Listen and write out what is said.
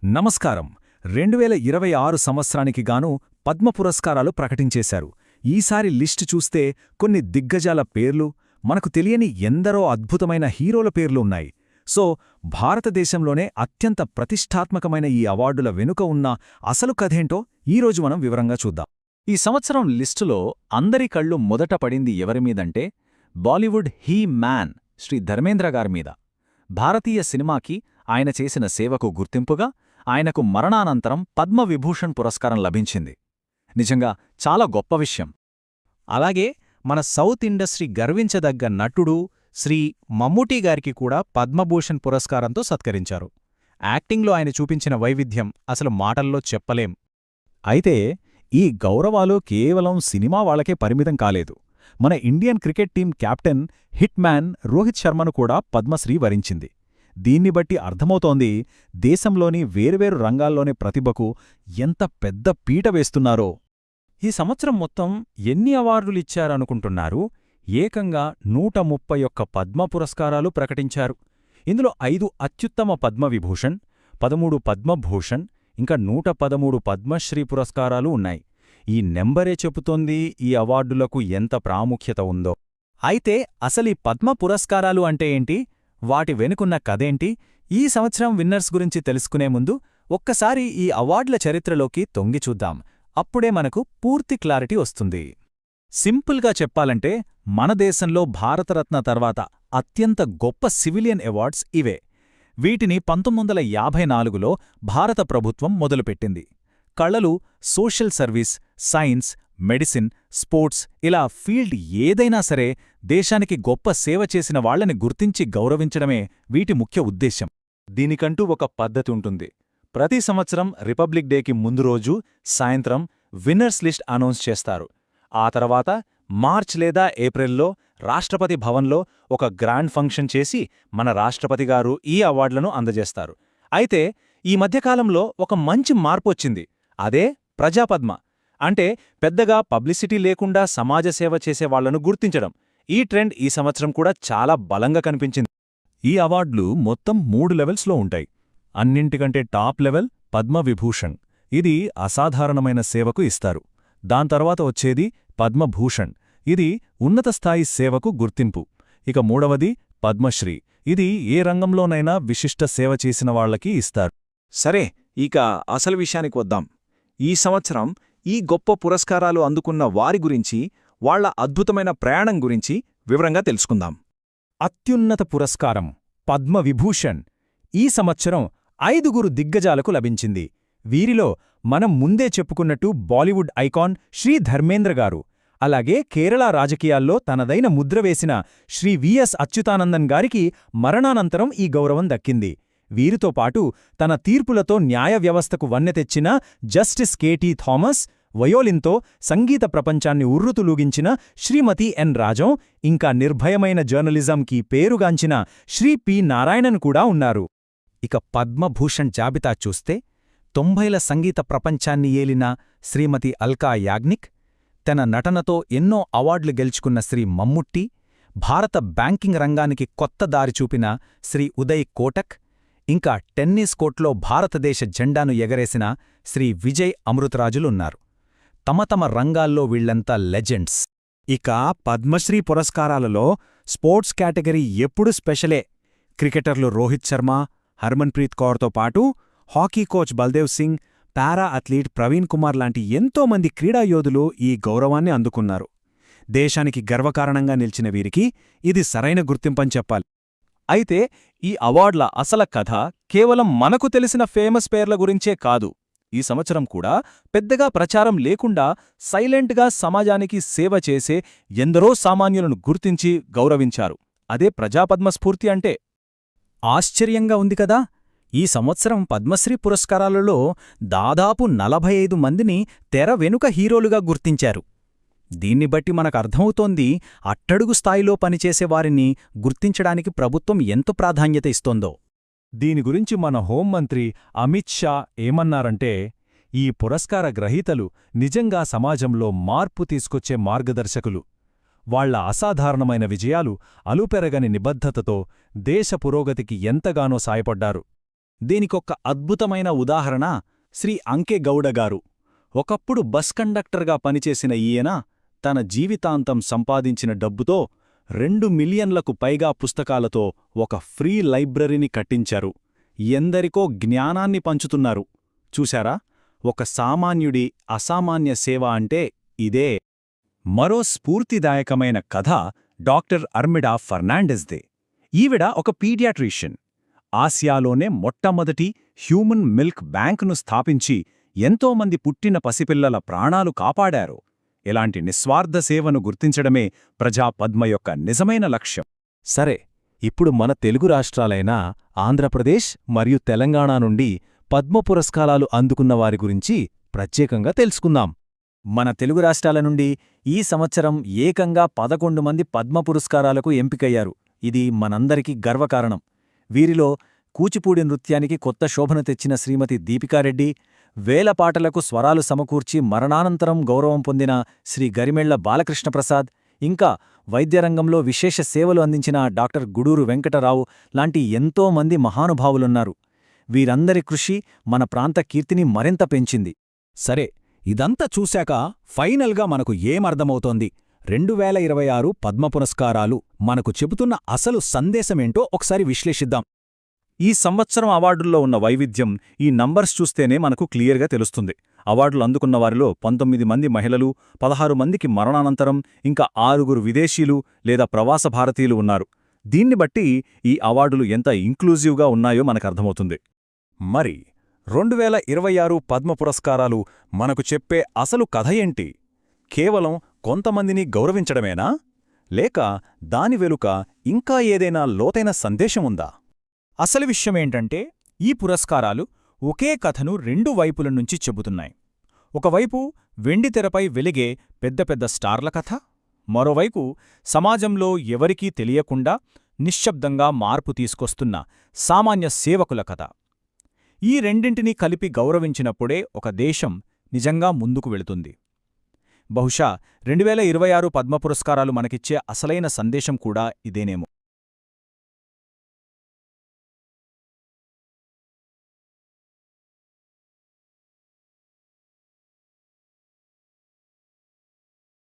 నమస్కారం. 2026 సంవత్సరానికి గాను పద్మ పురస్కారాలు ప్రకటించేశారు. ఈసారి లిస్టు చూస్తే కొన్ని దిగ్గజాల పేర్లు, మనకు తెలియని ఎందరో అద్భుతమైన హీరోల పేర్లు ఉన్నాయి. సో భారతదేశంలోనే అత్యంత ప్రతిష్టాత్మకమైన ఈ అవార్డుల వెనుక ఉన్న అసలు కథేంటో ఈరోజు మనం వివరంగా చూద్దాం. ఈ సంవత్సరం లిస్టులో అందరి కళ్ళు మొదట పడింది ఎవరిమీదంటే బాలీవుడ్ హీ మ్యాన్ శ్రీ ధర్మేంద్ర గారిమీద. భారతీయ సినిమాకి ఆయన చేసిన సేవకు గుర్తింపుగా ఆయనకు మరణానంతరం పద్మవిభూషణ్ పురస్కారం లభించింది. నిజంగా చాలా గొప్ప విషయం. అలాగే మన సౌత్ ఇండస్ట్రీ గర్వించదగ్గ నటుడు శ్రీ మమ్మూటీ గారికి కూడా పద్మభూషణ్ పురస్కారంతో సత్కరించారు. యాక్టింగ్లో ఆయన చూపించిన వైవిధ్యం అసలు మాటల్లో చెప్పలేం. అయితే ఈ గౌరవాలు కేవలం సినిమా వాళ్లకే పరిమితం కాలేదు. మన Indian cricket team captain hit man Rohit శర్మను కూడా పద్మశ్రీ వరించింది. దీన్ని బట్టి అర్థమవుతోంది దేశంలోని వేర్వేరు రంగాల్లోని ప్రతిభకు ఎంత పెద్ద పీట వేస్తున్నారో. ఈ సంవత్సరం మొత్తం ఎన్ని అవార్డులిచ్చారనుకుంటున్నారు? ఏకంగా 131 పద్మ పురస్కారాలు ప్రకటించారు. ఇందులో 5 అత్యుత్తమ పద్మవిభూషణ్, 13 పద్మభూషణ్, ఇంకా 113 పద్మశ్రీ పురస్కారాలు ఉన్నాయి. ఈ నెంబరే చెబుతోంది ఈ అవార్డులకు ఎంత ప్రాముఖ్యత ఉందో. అయితే అసలీ పద్మ పురస్కారాలు అంటే ఏంటి? వాటి వెనుకున్న కథేంటి? ఈ సంవత్సరం విన్నర్స్ గురించి తెలుసుకునే ముందు ఒక్కసారి ఈ అవార్డుల చరిత్రలోకి తొంగిచూద్దాం. అప్పుడే మనకు పూర్తి క్లారిటీ వస్తుంది. సింపుల్గా చెప్పాలంటే మన దేశంలో భారతరత్న తర్వాత అత్యంత గొప్ప సివిలియన్ అవార్డ్స్ ఇవే. వీటిని 1954లో భారత ప్రభుత్వం మొదలుపెట్టింది. కళలు, social service, science, medicine, sports ఇలా ఫీల్డ్ ఏదైనా సరే దేశానికి గొప్ప సేవ చేసిన వాళ్లని గుర్తించి గౌరవించడమే వీటి ముఖ్య ఉద్దేశ్యం. దీనికంటూ ఒక పద్ధతి ఉంటుంది. ప్రతి సంవత్సరం రిపబ్లిక్ డేకి ముందు రోజు సాయంత్రం విన్నర్స్ లిస్ట్ అనౌన్స్ చేస్తారు. ఆ తర్వాత మార్చ్ లేదా ఏప్రిల్లో రాష్ట్రపతి భవన్లో ఒక గ్రాండ్ ఫంక్షన్ చేసి మన రాష్ట్రపతిగారు ఈ అవార్డులను అందజేస్తారు. అయితే ఈ మధ్యకాలంలో ఒక మంచి మార్పొచ్చింది. అదే ప్రజాపద్మ. అంటే పెద్దగా పబ్లిసిటీ లేకుండా సమాజ సేవ చేసేవాళ్లను గుర్తించడం. ఈ ట్రెండ్ ఈ సంవత్సరం కూడా చాలా బలంగా కనిపించింది. ఈ అవార్డులు మొత్తం 3 లెవెల్స్లో ఉంటాయి. అన్నింటికంటే టాప్ లెవెల్ పద్మవిభూషణ్. ఇది అసాధారణమైన సేవకు ఇస్తారు. దాని తర్వాత వచ్చేది పద్మభూషణ్. ఇది ఉన్నత స్థాయి సేవకు గుర్తింపు. ఇక మూడవది పద్మశ్రీ. ఇది ఏ రంగంలోనైనా విశిష్ట సేవ చేసిన వాళ్లకి ఇస్తారు. సరే, ఇక అసలు విషయానికి వద్దాం. ఈ సంవత్సరం ఈ గొప్ప పురస్కారాలు అందుకున్న వారి గురించి, వాళ్ల అద్భుతమైన ప్రయాణం గురించి వివరంగా తెలుసుకుందాం. అత్యున్నత పురస్కారం పద్మవిభూషణ్ ఈ సంవత్సరం 5 దిగ్గజాలకు లభించింది. వీరిలో మనం ముందే చెప్పుకున్నట్టు బాలీవుడ్ ఐకాన్ శ్రీ ధర్మేంద్ర గారు, అలాగే కేరళ రాజకీయాల్లో తనదైన ముద్ర వేసిన శ్రీ విఎస్ అచ్యుతానందన్ గారికి మరణానంతరం ఈ గౌరవం దక్కింది. వీరితో పాటు తన తీర్పులతో న్యాయ వ్యవస్థకు వన్నె తెచ్చిన జస్టిస్ కెటి థామస్, వయోలిన్తో సంగీత ప్రపంచాన్ని ఉర్రుతులూగించిన శ్రీమతి ఎన్ రాజం, ఇంకా నిర్భయమైన జర్నలిజంకి పేరుగాంచిన శ్రీ పి నారాయణన్ కూడా ఉన్నారు. ఇక పద్మభూషణ్ జాబితా చూస్తే 90ల సంగీత ప్రపంచాన్ని ఏలిన శ్రీమతి అల్కా యాగ్నిక్, తన నటనతో ఎన్నో అవార్డులు గెలుచుకున్న శ్రీ మమ్ముట్టి, భారత బ్యాంకింగ్ రంగానికి కొత్త దారి చూపిన శ్రీ ఉదయ్ కోటక్, ఇంకా టెన్నిస్ కోర్ట్లో భారతదేశ జెండాను ఎగరేసిన శ్రీ విజయ్ అమృతరాజులున్నారు. తమ రంగాల్లో వీళ్లంతా లెజెండ్స్. ఇక పద్మశ్రీ పురస్కారాలలో స్పోర్ట్స్ కేటగిరీ ఎప్పుడూ స్పెషలే. క్రికెటర్లు రోహిత్ శర్మ, హర్మన్ప్రీత్ కౌర్తో పాటు హాకీ కోచ్ బల్దేవ్ సింగ్, పారా అథ్లీట్ ప్రవీణ్ కుమార్ లాంటి ఎంతోమంది క్రీడాయోధులు ఈ గౌరవాన్ని అందుకున్నారు. దేశానికి గర్వకారణంగా నిలిచిన వీరికి ఇది సరైన గుర్తింపని చెప్పాలి. అయితే ఈ అవార్డుల అసల కథ కేవలం మనకు తెలిసిన ఫేమస్ పేర్ల గురించే కాదు. ఈ సంవత్సరం కూడా పెద్దగా ప్రచారం లేకుండా సైలెంట్గా సమాజానికి సేవ చేసే ఎందరో సామాన్యులను గుర్తించి గౌరవించారు. అదే ప్రజాపద్మస్ఫూర్తి అంటే. ఆశ్చర్యంగా ఉంది కదా! ఈ సంవత్సరం పద్మశ్రీ పురస్కారాలలో దాదాపు 45 మందిని తెర వెనుక హీరోలుగా గుర్తించారు. దీన్ని బట్టి మనకర్థమవుతోంది అట్టడుగు స్థాయిలో పనిచేసేవారిని గుర్తించడానికి ప్రభుత్వం ఎంత ప్రాధాన్యత ఇస్తోందో. దీని గురించి మన హోంమంత్రి అమిత్ షా ఏమన్నారంటే, ఈ పురస్కార గ్రహీతలు నిజంగా సమాజంలో మార్పు తీసుకొచ్చే మార్గదర్శకులు. వాళ్ల అసాధారణమైన విజయాలు అలుపెరగని నిబద్ధతతో దేశ పురోగతికి ఎంతగానో సాయపడ్డారు. దీనికొక్క అద్భుతమైన ఉదాహరణ శ్రీ అంకె గౌడగారు. ఒకప్పుడు బస్ కండక్టర్గా పనిచేసిన ఈయన తన జీవితాంతం సంపాదించిన డబ్బుతో 2 మిలియన్లకు పైగా పుస్తకాలతో ఒక ఫ్రీ లైబ్రరీని కట్టించారు. ఎందరికో జ్ఞానాన్ని పంచుతున్నారు. చూశారా, ఒక సామాన్యుడి అసామాన్య సేవ అంటే ఇదే. మరో స్ఫూర్తిదాయకమైన కథ డాక్టర్ అర్మిడా ఫర్నాండెస్దే. ఈవిడ ఒక పీడియాట్రిషియన్. ఆసియాలోనే మొట్టమొదటి హ్యూమన్ మిల్క్ బ్యాంకును స్థాపించి ఎంతోమంది పుట్టిన పసిపిల్లల ప్రాణాలు కాపాడారు. ఇలాంటి నిస్వార్థ సేవను గుర్తించడమే ప్రజా పద్మ యొక్క నిజమైన లక్ష్యం. సరే, ఇప్పుడు మన తెలుగు రాష్ట్రాలైన ఆంధ్రప్రదేశ్ మరియు తెలంగాణ నుండి పద్మ పురస్కారాలు అందుకున్న వారి గురించి ప్రత్యేకంగా తెలుసుకుందాం. మన తెలుగు రాష్ట్రాల నుండి ఈ సంవత్సరం ఏకంగా 11 మంది పద్మ పురస్కారాలకు ఎంపికయ్యారు. ఇది మనందరికీ గర్వకారణం. వీరిలో కూచిపూడి నృత్యానికి కొత్త శోభను తెచ్చిన శ్రీమతి దీపికారెడ్డి, వేల పాటలకు స్వరాలు సమకూర్చి మరణానంతరం గౌరవం పొందిన శ్రీ గరిమెళ్ల బాలకృష్ణప్రసాద్, ఇంకా వైద్యరంగంలో విశేష సేవలు అందించిన డాక్టర్ గుడూరు వెంకటరావు లాంటి ఎంతోమంది మహానుభావులున్నారు. వీరందరి కృషి మన ప్రాంత కీర్తిని మరింత పెంచింది. సరే, ఇదంతా చూశాక ఫైనల్గా మనకు ఏమర్థమవుతోంది? 2026 పద్మ పురస్కారాలు మనకు చెబుతున్న అసలు సందేశమేంటో ఒకసారి విశ్లేషిద్దాం. ఈ సంవత్సరం అవార్డుల్లో ఉన్న వైవిధ్యం ఈ నంబర్స్ చూస్తేనే మనకు క్లియర్గా తెలుస్తుంది. అవార్డులు అందుకున్న వారిలో 19 మంది మహిళలు, 16 మందికి మరణానంతరం, ఇంకా 6 విదేశీయులు లేదా ప్రవాస భారతీయులు ఉన్నారు. దీన్ని బట్టి ఈ అవార్డులు ఎంత ఇంక్లూజివ్గా ఉన్నాయో మనకర్థమవుతుంది. మరి 2026 పద్మ పురస్కారాలు మనకు చెప్పే అసలు కథ ఏంటి? కేవలం కొంతమందిని గౌరవించడమేనా? లేక దాని వెనుక ఇంకా ఏదైనా లోతైన సందేశముందా? అసలు విషయమేంటంటే, ఈ పురస్కారాలు ఒకే కథను 2 వైపుల నుంచి చెబుతున్నాయి. ఒకవైపు వెండితెరపై వెలిగే పెద్ద పెద్ద స్టార్ల కథ, మరోవైపు సమాజంలో ఎవరికీ తెలియకుండా నిశ్శబ్దంగా మార్పు తీసుకొస్తున్న సామాన్య సేవకుల కథ. ఈ రెండింటినీ కలిపి గౌరవించినప్పుడే ఒక దేశం నిజంగా ముందుకు వెళుతుంది. బహుశా 2026 పద్మ పురస్కారాలు మనకిచ్చే అసలైన సందేశం కూడా ఇదేనేమో.